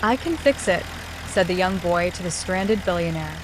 "I can fix it," said the young boy to the stranded billionaire.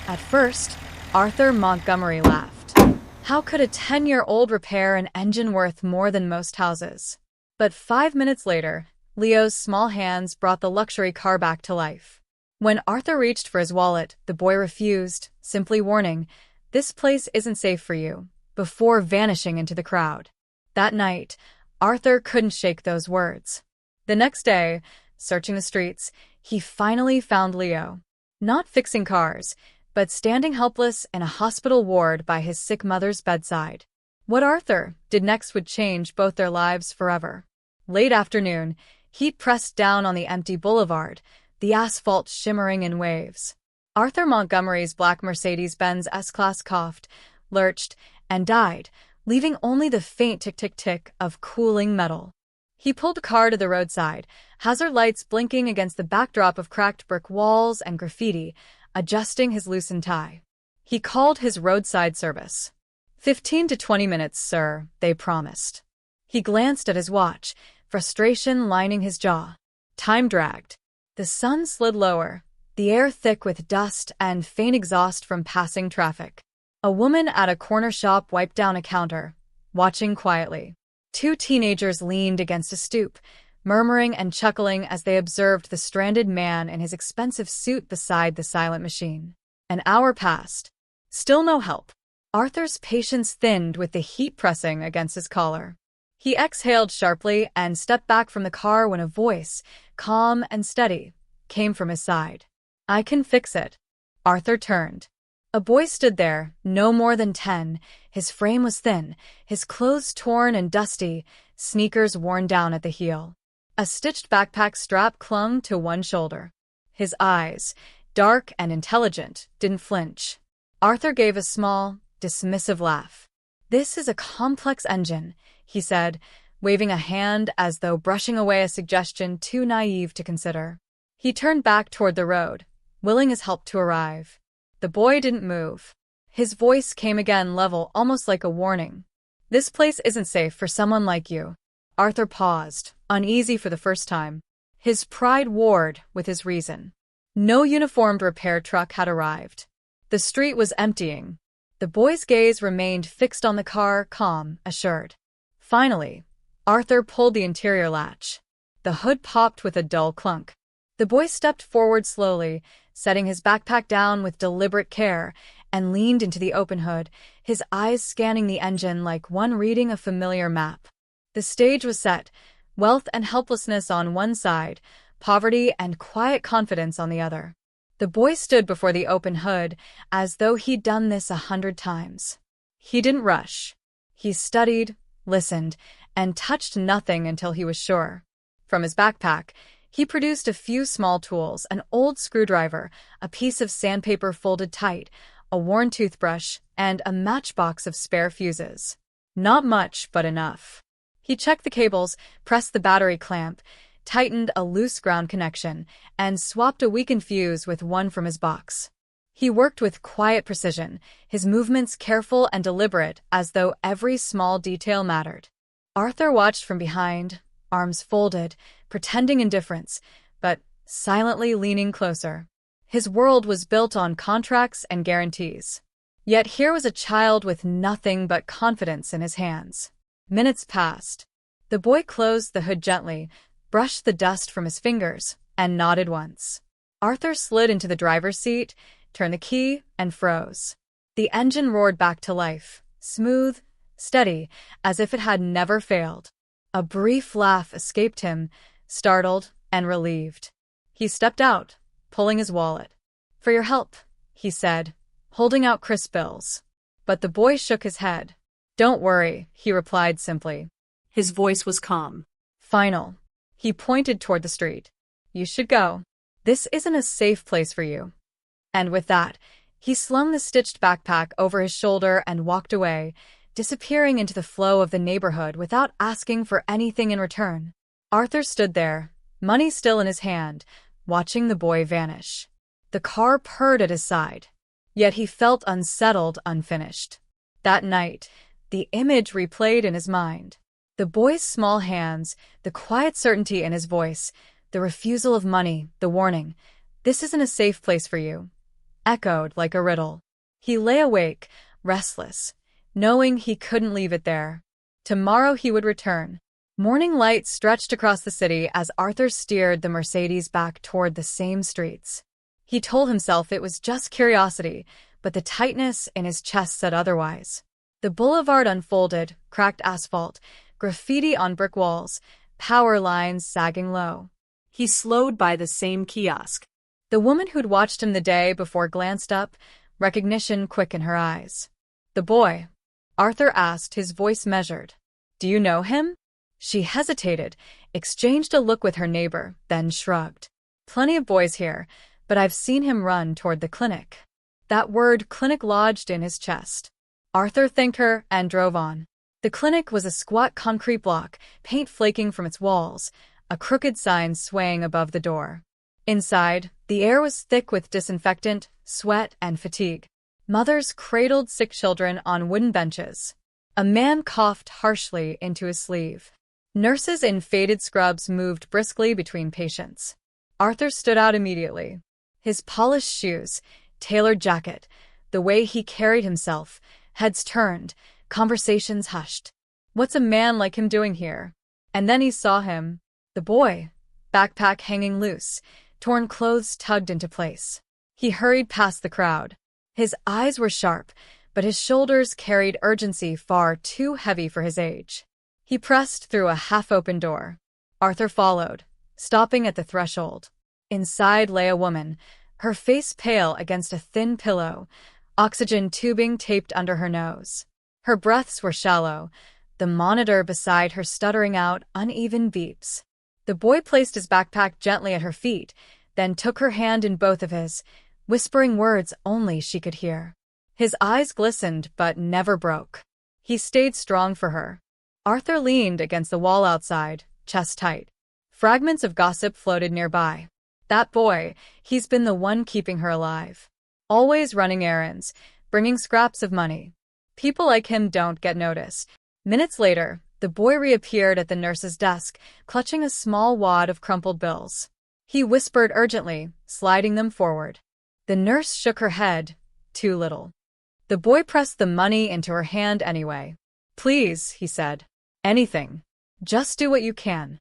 At first, Arthur Montgomery laughed. How could a 10-year-old repair an engine worth more than most houses? But 5 minutes later, Leo's small hands brought the luxury car back to life. When Arthur reached for his wallet, the boy refused, simply warning, "This place isn't safe for you," before vanishing into the crowd. That night, Arthur couldn't shake those words. The next day, searching the streets, he finally found Leo. Not fixing cars, but standing helpless in a hospital ward by his sick mother's bedside. What Arthur did next would change both their lives forever. Late afternoon, heat pressed down on the empty boulevard, the asphalt shimmering in waves. Arthur Montgomery's black Mercedes-Benz S-Class coughed, lurched, and died, leaving only the faint tick-tick-tick of cooling metal. He pulled the car to the roadside, hazard lights blinking against the backdrop of cracked brick walls and graffiti, adjusting his loosened tie. He called his roadside service. 15 to 20 minutes, sir, they promised. He glanced at his watch, frustration lining his jaw. Time dragged. The sun slid lower, the air thick with dust and faint exhaust from passing traffic. A woman at a corner shop wiped down a counter, watching quietly. Two teenagers leaned against a stoop, murmuring and chuckling as they observed the stranded man in his expensive suit beside the silent machine. An hour passed. Still no help. Arthur's patience thinned with the heat pressing against his collar. He exhaled sharply and stepped back from the car when a voice, calm and steady, came from his side. "I can fix it." Arthur turned. A boy stood there, no more than 10. His frame was thin, his clothes torn and dusty, sneakers worn down at the heel. A stitched backpack strap clung to one shoulder. His eyes, dark and intelligent, didn't flinch. Arthur gave a small, dismissive laugh. "This is a complex engine," he said, waving a hand as though brushing away a suggestion too naive to consider. He turned back toward the road, willing his help to arrive. The boy didn't move. His voice came again level, almost like a warning. "This place isn't safe for someone like you." Arthur paused, uneasy for the first time. His pride warred with his reason. No uniformed repair truck had arrived. The street was emptying. The boy's gaze remained fixed on the car, calm, assured. Finally, Arthur pulled the interior latch. The hood popped with a dull clunk. The boy stepped forward slowly, setting his backpack down with deliberate care, and leaned into the open hood, his eyes scanning the engine like one reading a familiar map. The stage was set, wealth and helplessness on one side, poverty and quiet confidence on the other. The boy stood before the open hood, as though he'd done this 100 times. He didn't rush. He studied, listened, and touched nothing until he was sure. From his backpack, he produced a few small tools, an old screwdriver, a piece of sandpaper folded tight, a worn toothbrush, and a matchbox of spare fuses. Not much, but enough. He checked the cables, pressed the battery clamp, tightened a loose ground connection, and swapped a weakened fuse with one from his box. He worked with quiet precision, his movements careful and deliberate as though every small detail mattered. Arthur watched from behind, arms folded, pretending indifference, but silently leaning closer. His world was built on contracts and guarantees. Yet here was a child with nothing but confidence in his hands. Minutes passed. The boy closed the hood gently, brushed the dust from his fingers, and nodded once. Arthur slid into the driver's seat, turned the key, and froze. The engine roared back to life, smooth, steady, as if it had never failed. A brief laugh escaped him, startled and relieved. He stepped out, pulling his wallet. "For your help," he said, holding out crisp bills. But the boy shook his head. "Don't worry," he replied simply. His voice was calm. "Final." He pointed toward the street. "You should go. This isn't a safe place for you." And with that, he slung the stitched backpack over his shoulder and walked away, disappearing into the flow of the neighborhood without asking for anything in return. Arthur stood there, money still in his hand, watching the boy vanish. The car purred at his side. Yet he felt unsettled, unfinished. That night, the image replayed in his mind. The boy's small hands, the quiet certainty in his voice, The refusal of money, the warning, "This isn't a safe place for you," echoed like a riddle. He lay awake, restless, knowing he couldn't leave it there. Tomorrow he would return. Morning light stretched across the city as Arthur steered the Mercedes back toward the same streets. He told himself it was just curiosity, but the tightness in his chest said otherwise. The boulevard unfolded, cracked asphalt, graffiti on brick walls, power lines sagging low. He slowed by the same kiosk. The woman who'd watched him the day before glanced up, recognition quick in her eyes. "The boy?" Arthur asked, his voice measured. "Do you know him?" She hesitated, exchanged a look with her neighbor, then shrugged. "Plenty of boys here, but I've seen him run toward the clinic." That word clinic lodged in his chest. Arthur thanked her and drove on. The clinic was a squat concrete block, paint flaking from its walls, a crooked sign swaying above the door. Inside, the air was thick with disinfectant, sweat, and fatigue. Mothers cradled sick children on wooden benches. A man coughed harshly into his sleeve. Nurses in faded scrubs moved briskly between patients. Arthur stood out immediately. His polished shoes, tailored jacket, the way he carried himself, heads turned, conversations hushed. What's a man like him doing here? And then he saw him. The boy, backpack hanging loose, torn clothes tugged into place. He hurried past the crowd. His eyes were sharp, but his shoulders carried urgency far too heavy for his age. He pressed through a half-open door. Arthur followed, stopping at the threshold. Inside lay a woman, her face pale against a thin pillow, oxygen tubing taped under her nose. Her breaths were shallow, the monitor beside her stuttering out uneven beeps. The boy placed his backpack gently at her feet, then took her hand in both of his, whispering words only she could hear. His eyes glistened but never broke. He stayed strong for her. Arthur leaned against the wall outside, chest tight. Fragments of gossip floated nearby. That boy, he's been the one keeping her alive. Always running errands, bringing scraps of money. People like him don't get noticed. Minutes later, the boy reappeared at the nurse's desk, clutching a small wad of crumpled bills. He whispered urgently, sliding them forward. The nurse shook her head, too little. The boy pressed the money into her hand anyway. "Please," he said. "Anything. Just do what you can."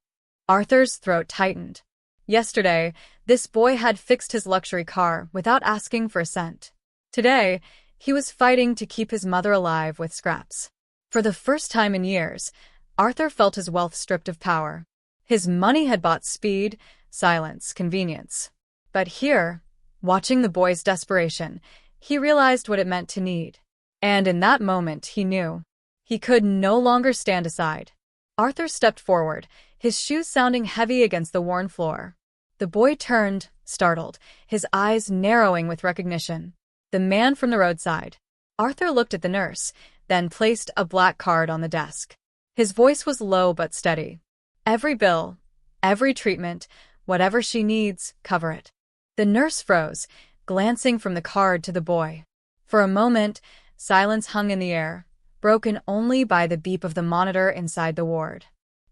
Arthur's throat tightened. Yesterday, this boy had fixed his luxury car without asking for a cent. Today, he was fighting to keep his mother alive with scraps. For the first time in years, Arthur felt his wealth stripped of power. His money had bought speed, silence, convenience. But here, watching the boy's desperation, he realized what it meant to need. And in that moment, he knew. He could no longer stand aside. Arthur stepped forward, his shoes sounding heavy against the worn floor. The boy turned, startled, his eyes narrowing with recognition. The man from the roadside. Arthur looked at the nurse, then placed a black card on the desk. His voice was low but steady. "Every bill, every treatment, whatever she needs, cover it." The nurse froze, glancing from the card to the boy. For a moment, silence hung in the air, broken only by the beep of the monitor inside the ward.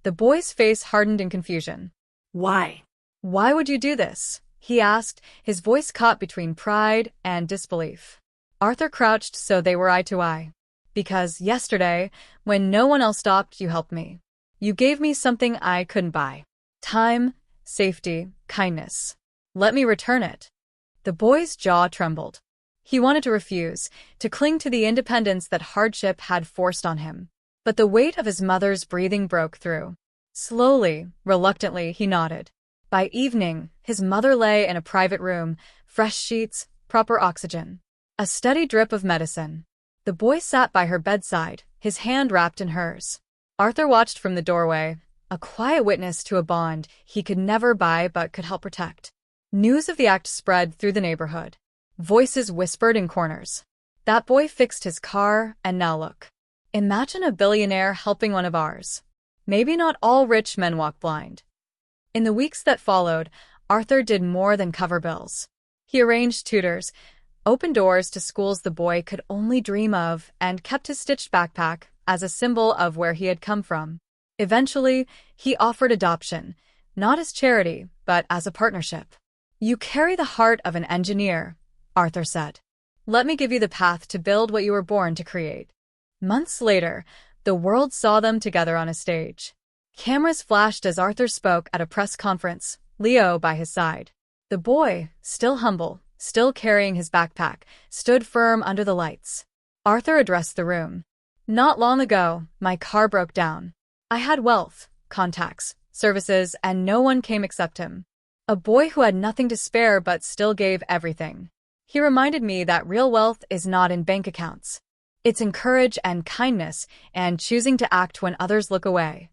The boy's face hardened in confusion. "Why?" "Why would you do this?" he asked, his voice caught between pride and disbelief. Arthur crouched so they were eye to eye. "Because yesterday, when no one else stopped, you helped me. You gave me something I couldn't buy. Time, safety, kindness. Let me return it." The boy's jaw trembled. He wanted to refuse, to cling to the independence that hardship had forced on him. But the weight of his mother's breathing broke through. Slowly, reluctantly, he nodded. By evening, his mother lay in a private room, fresh sheets, proper oxygen. A steady drip of medicine. The boy sat by her bedside, his hand wrapped in hers. Arthur watched from the doorway, a quiet witness to a bond he could never buy but could help protect. News of the act spread through the neighborhood. Voices whispered in corners. "That boy fixed his car, and now look. Imagine a billionaire helping one of ours." Maybe not all rich men walk blind. In the weeks that followed, Arthur did more than cover bills. He arranged tutors, opened doors to schools the boy could only dream of, and kept his stitched backpack as a symbol of where he had come from. Eventually, he offered adoption, Not as charity, but as a partnership. You carry the heart of an engineer, Arthur said. Let me give you the path to build what you were born to create. Months later, the world saw them together on a stage. Cameras flashed as Arthur spoke at a press conference, Leo by his side. The boy, still humble, still carrying his backpack, stood firm under the lights. Arthur addressed the room. Not long ago, my car broke down. I had wealth, contacts, services, and no one came except him. A boy who had nothing to spare but still gave everything. He reminded me that real wealth is not in bank accounts. It's in courage and kindness and choosing to act when others look away.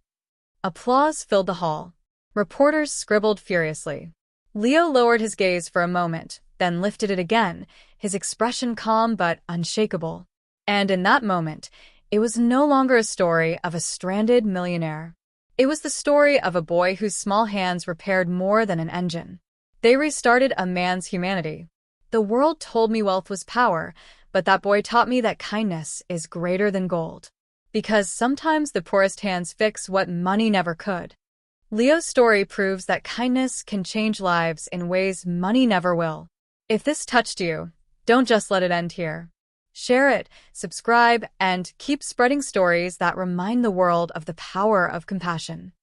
Applause filled the hall. Reporters scribbled furiously. Leo lowered his gaze for a moment, then lifted it again, his expression calm but unshakable. And in that moment, it was no longer a story of a stranded millionaire. It was the story of a boy whose small hands repaired more than an engine. They restarted a man's humanity. The world told me wealth was power, but that boy taught me that kindness is greater than gold. Because sometimes the poorest hands fix what money never could. Leo's story proves that kindness can change lives in ways money never will. If this touched you, don't just let it end here. Share it, subscribe, and keep spreading stories that remind the world of the power of compassion.